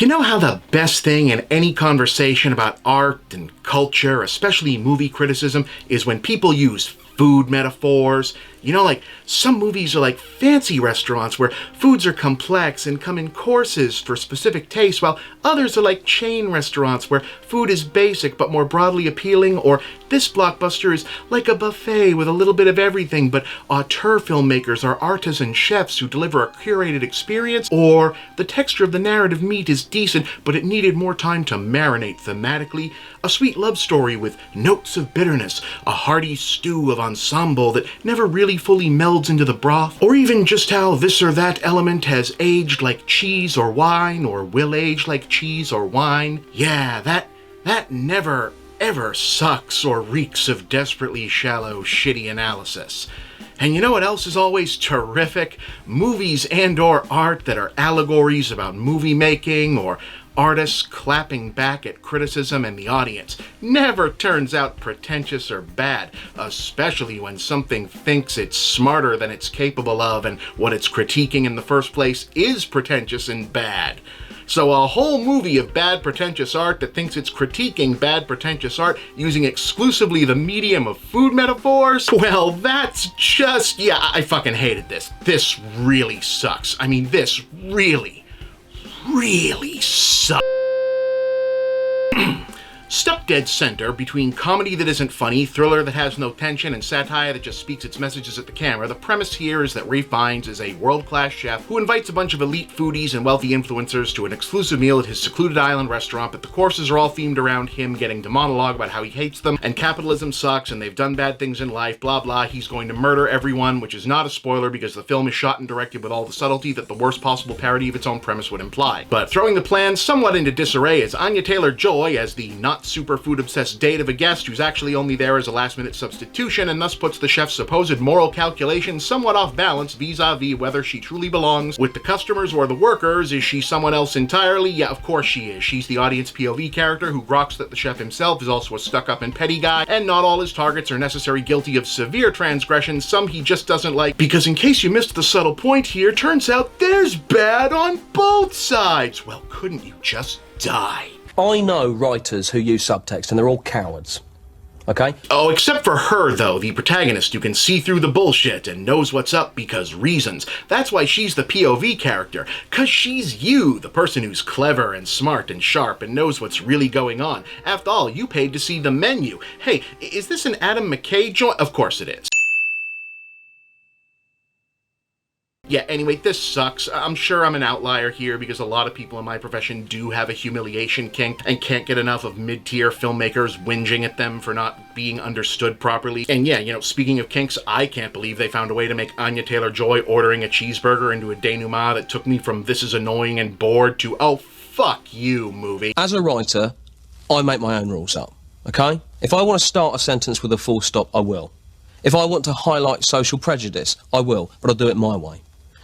You know how the best thing in any conversation about art and culture, especially movie criticism, is when people use food metaphors? You know, like, some movies are like fancy restaurants where foods are complex and come in courses for specific tastes, while others are like chain restaurants where food is basic but more broadly appealing, or this blockbuster is like a buffet with a little bit of everything, but auteur filmmakers are artisan chefs who deliver a curated experience, or the texture of the narrative meat is decent but it needed more time to marinate thematically, a sweet love story with notes of bitterness, a hearty stew of ensemble that never really fully melds into the broth, or even just how this or that element has aged like cheese or wine, or will age like cheese or wine. Yeah, that never ever sucks or reeks of desperately shallow, shitty analysis. And you know what else is always terrific? Movies and or art that are allegories about movie making, or artists clapping back at criticism and the audience. Never turns out pretentious or bad, especially when something thinks it's smarter than it's capable of and what it's critiquing in the first place is pretentious and bad. So a whole movie of bad pretentious art that thinks it's critiquing bad pretentious art using exclusively the medium of food metaphors? Well, that's just, yeah, I fucking hated this. This really sucks. I mean, this really sucks. Stuck dead center between comedy that isn't funny, thriller that has no tension, and satire that just speaks its messages at the camera, the premise here is that Ralph Fiennes is a world-class chef who invites a bunch of elite foodies and wealthy influencers to an exclusive meal at his secluded island restaurant, but the courses are all themed around him getting to monologue about how he hates them, and capitalism sucks, and they've done bad things in life, blah blah, he's going to murder everyone, which is not a spoiler because the film is shot and directed with all the subtlety that the worst possible parody of its own premise would imply. But throwing the plans somewhat into disarray is Anya Taylor-Joy as the not super food-obsessed date of a guest who's actually only there as a last-minute substitution, and thus puts the chef's supposed moral calculations somewhat off balance vis-a-vis whether she truly belongs with the customers or the workers. Is she someone else entirely? Yeah, of course she is. She's the audience POV character who groks that the chef himself is also a stuck-up and petty guy, and not all his targets are necessarily guilty of severe transgressions. Some he just doesn't like, because in case you missed the subtle point here, turns out there's bad on both sides. Well, couldn't you just die? I know writers who use subtext, and they're all cowards. Okay? Oh, except for her, though, the protagonist who can see through the bullshit and knows what's up because reasons. That's why she's the POV character, 'cause she's you, the person who's clever and smart and sharp and knows what's really going on. After all, you paid to see the menu. Hey, is this an Adam McKay joint? Of course it is. Yeah, anyway, this sucks. I'm sure I'm an outlier here because a lot of people in my profession do have a humiliation kink and can't get enough of mid-tier filmmakers whinging at them for not being understood properly. And yeah, you know, speaking of kinks, I can't believe they found a way to make Anya Taylor-Joy ordering a cheeseburger into a denouement that took me from this is annoying and bored to, oh, fuck you, movie. As a writer, I make my own rules up, okay? If I want to start a sentence with a full stop, I will. If I want to highlight social prejudice, I will, but I'll do it my way.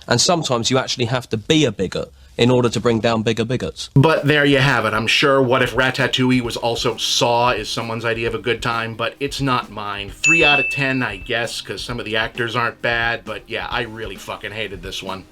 And sometimes you actually have to be a bigot in order to bring down bigger bigots. But there you have it. I'm sure What If Ratatouille was also Saw is someone's idea of a good time, but it's not mine. 3 out of 10, I guess, because some of the actors aren't bad, but yeah, I really fucking hated this one.